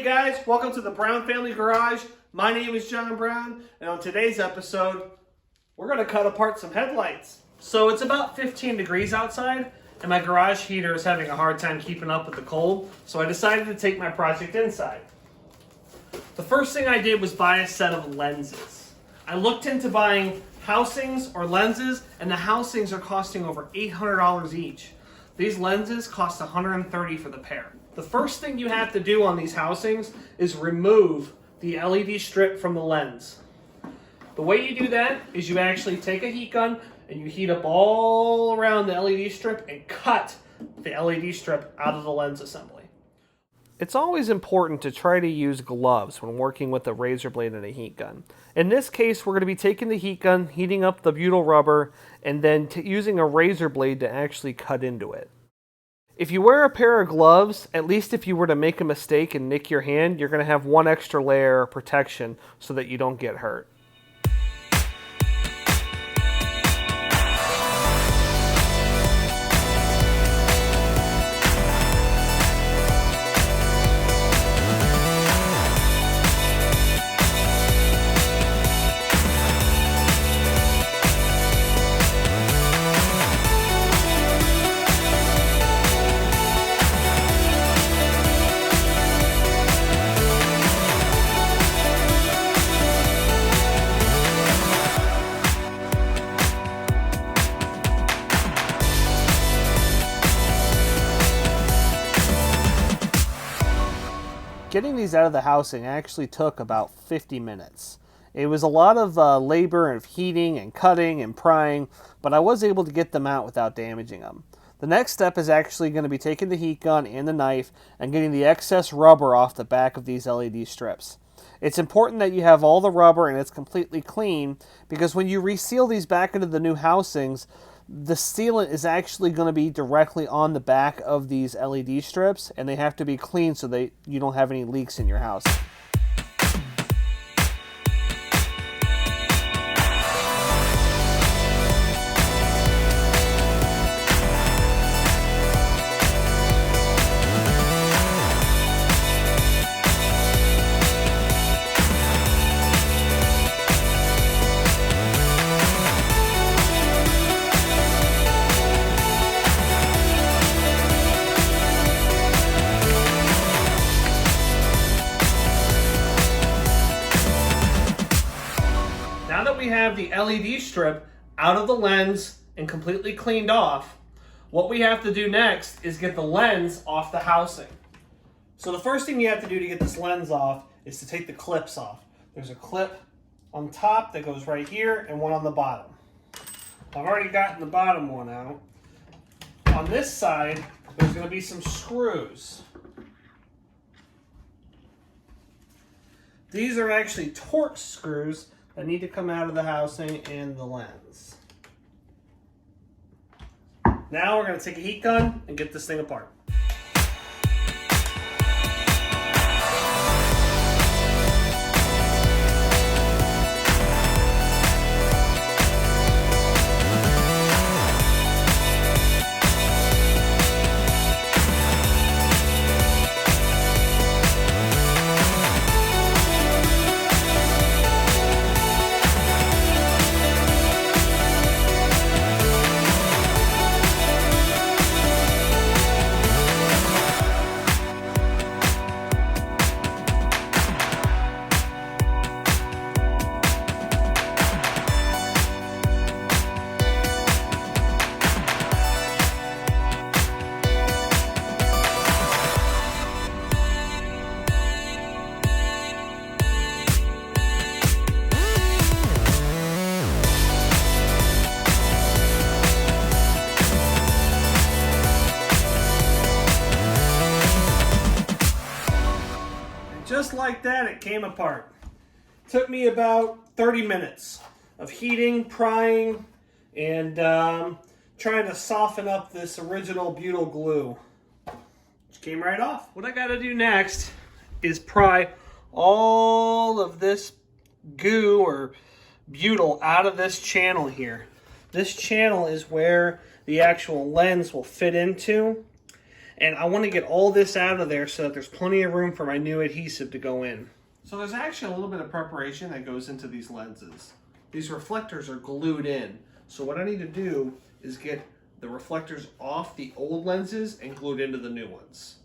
Hey guys, welcome to the Brown Family Garage. My name is John Brown, and on today's episode, we're going to cut apart some headlights. So it's about 15 degrees outside, and my garage heater is having a hard time keeping up with the cold, so I decided to take my project inside. The first thing I did was buy a set of lenses. I looked into buying housings or lenses, and the housings are costing over $800 each. These lenses cost $130 for the pair. The first thing you have to do on these housings is remove the LED strip from the lens. The way you do that is you actually take a heat gun and you heat up all around the LED strip and cut the LED strip out of the lens assembly. It's always important to try to use gloves when working with a razor blade and a heat gun. In this case, we're going to be taking the heat gun, heating up the butyl rubber, and then using a razor blade to actually cut into it. If you wear a pair of gloves, at least if you were to make a mistake and nick your hand, you're going to have one extra layer of protection so that you don't get hurt. Getting these out of the housing actually took about 50 minutes. It was a lot of labor of heating and cutting and prying, but I was able to get them out without damaging them. The next step is actually going to be taking the heat gun and the knife and getting the excess rubber off the back of these LED strips. It's important that you have all the rubber and it's completely clean, because when you reseal these back into the new housings, the sealant is actually going to be directly on the back of these LED strips, and they have to be clean so that you don't have any leaks in your house. Now that we have the LED strip out of the lens and completely cleaned off, what we have to do next is get the lens off the housing. So the first thing you have to do to get this lens off is to take the clips off. There's a clip on top that goes right here and one on the bottom. I've already gotten the bottom one out. On this side, there's going to be some screws. These are actually Torx screws that need to come out of the housing and the lens. Now we're going to take a heat gun and get this thing apart. Just like that, it came apart. Took me about 30 minutes of heating, prying, and trying to soften up this original butyl glue. Which came right off. What I gotta do next is pry all of this goo or butyl out of this channel here. This channel is where the actual lens will fit into. And I want to get all this out of there so that there's plenty of room for my new adhesive to go in. So there's actually a little bit of preparation that goes into these lenses. These reflectors are glued in. So what I need to do is get the reflectors off the old lenses and glued into the new ones.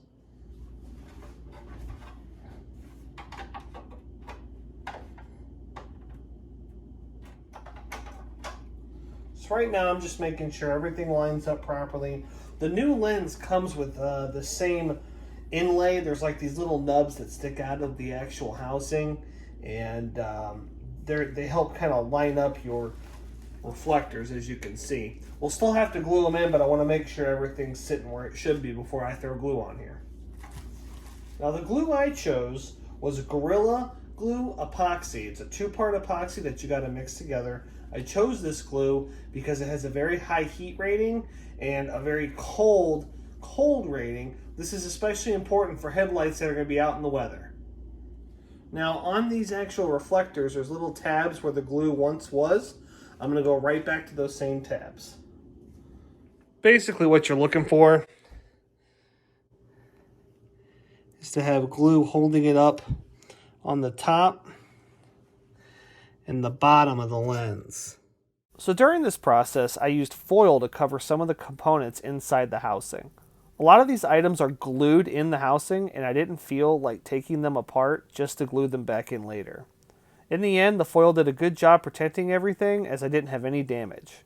So right now I'm just making sure everything lines up properly. The new lens comes with the same inlay. There's like these little nubs that stick out of the actual housing, and they help kind of line up your reflectors, as you can see. We'll still have to glue them in, but I want to make sure everything's sitting where it should be before I throw glue on here. Now the glue I chose was Gorilla Glue Epoxy. It's a two-part epoxy that you got to mix together. I chose this glue because it has a very high heat rating and a very cold rating. This is especially important for headlights that are going to be out in the weather. Now on these actual reflectors, there's little tabs where the glue once was. I'm going to go right back to those same tabs. Basically what you're looking for is to have glue holding it up on the top and the bottom of the lens. So during this process, I used foil to cover some of the components inside the housing. A lot of these items are glued in the housing, and I didn't feel like taking them apart just to glue them back in later. In the end, the foil did a good job protecting everything, as I didn't have any damage.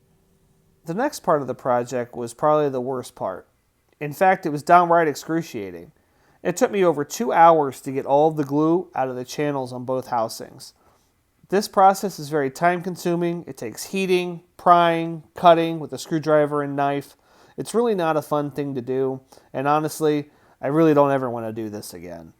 The next part of the project was probably the worst part. In fact, it was downright excruciating. It took me over 2 hours to get all of the glue out of the channels on both housings. This process is very time consuming. It takes heating, prying, cutting with a screwdriver and knife. It's really not a fun thing to do, and honestly, I really don't ever want to do this again.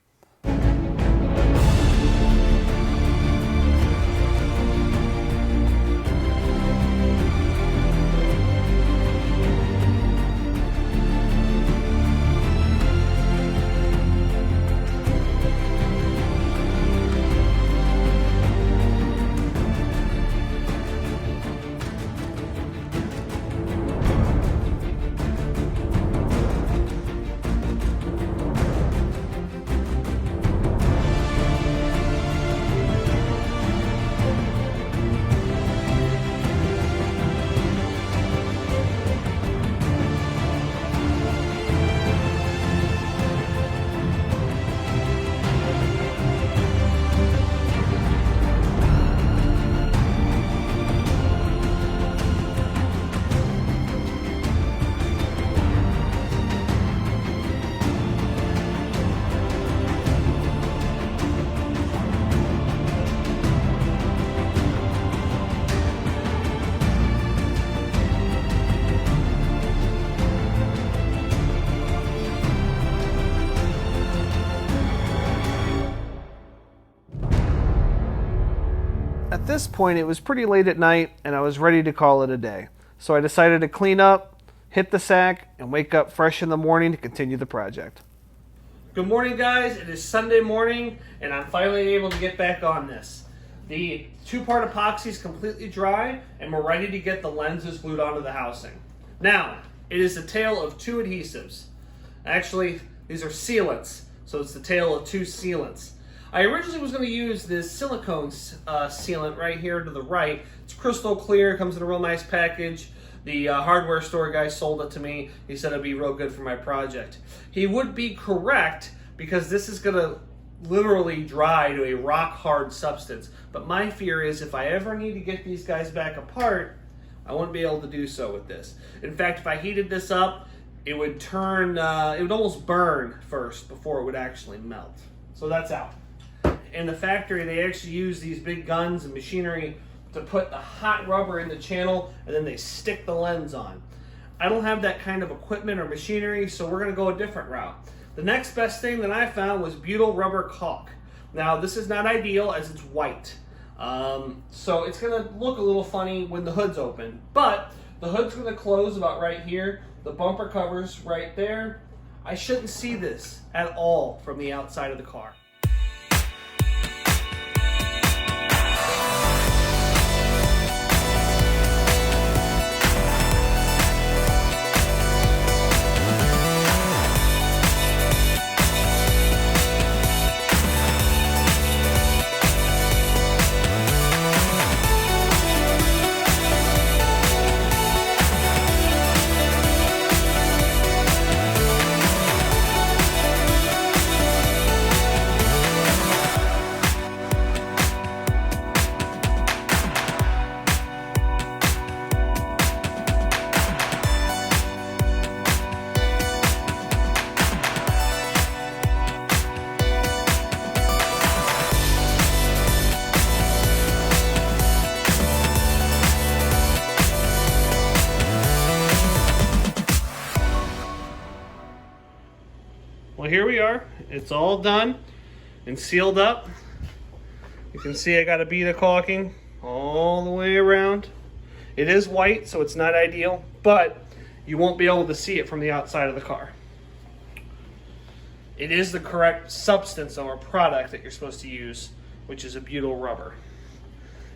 At this point, it was pretty late at night, and I was ready to call it a day. So I decided to clean up, hit the sack, and wake up fresh in the morning to continue the project. Good morning, guys. It is Sunday morning, and I'm finally able to get back on this. The two-part epoxy is completely dry, and we're ready to get the lenses glued onto the housing. Now, it is a tale of two adhesives. Actually, these are sealants, so it's the tale of two sealants. I originally was going to use this silicone sealant right here to the right. It's crystal clear, comes in a real nice package. The hardware store guy sold it to me. He said it'd be real good for my project. He would be correct, because this is going to literally dry to a rock hard substance. But my fear is if I ever need to get these guys back apart, I won't be able to do so with this. In fact, if I heated this up, it would turn, it would almost burn first before it would actually melt. So that's out. In the factory, they actually use these big guns and machinery to put the hot rubber in the channel, and then they stick the lens on. I don't have that kind of equipment or machinery, so we're going to go a different route. The next best thing that I found was butyl rubber caulk. Now, this is not ideal as it's white. So it's going to look a little funny when the hood's open. But the hood's going to close about right here. The bumper cover's right there. I shouldn't see this at all from the outside of the car. It's all done and sealed up. You can see I got a bead of caulking all the way around. It is white, so it's not ideal, but you won't be able to see it from the outside of the car. It is the correct substance or product that you're supposed to use, which is a butyl rubber.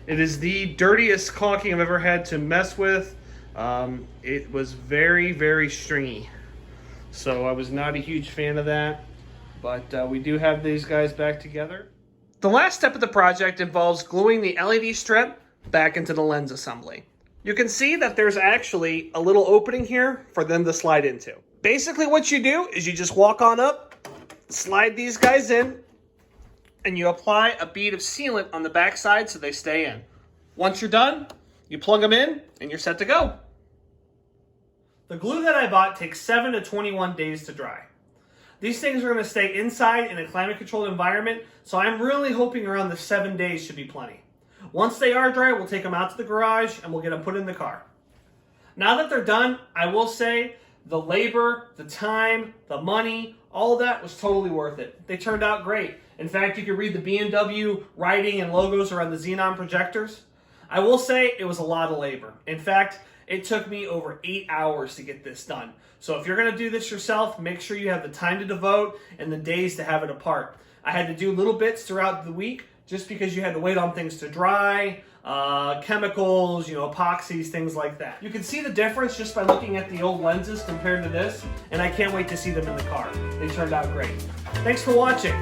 It is the dirtiest caulking I've ever had to mess with. It was very, very stringy. So I was not a huge fan of that, but we do have these guys back together. The last step of the project involves gluing the LED strip back into the lens assembly. You can see that there's actually a little opening here for them to slide into. Basically what you do is you just walk on up, slide these guys in, and you apply a bead of sealant on the back side so they stay in. Once you're done, you plug them in and you're set to go. The glue that I bought takes 7 to 21 days to dry. These things are going to stay inside in a climate-controlled environment, so I'm really hoping around the 7 days should be plenty. Once they are dry, we'll take them out to the garage and we'll get them put in the car. Now that they're done, I will say the labor, the time, the money, all of that was totally worth it. They turned out great. In fact, you can read the BMW writing and logos around the xenon projectors. I will say it was a lot of labor. In fact, it took me over 8 hours to get this done. So if you're going to do this yourself, make sure you have the time to devote and the days to have it apart. I had to do little bits throughout the week just because you had to wait on things to dry, chemicals, epoxies, things like that. You can see the difference just by looking at the old lenses compared to this, and I can't wait to see them in the car. They turned out great. Thanks for watching.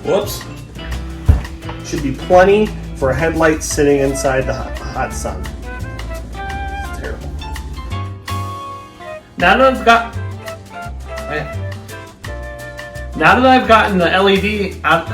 Whoops. Should be plenty for a headlight sitting inside the hot sun. It's terrible. Now that I've gotten the LED out,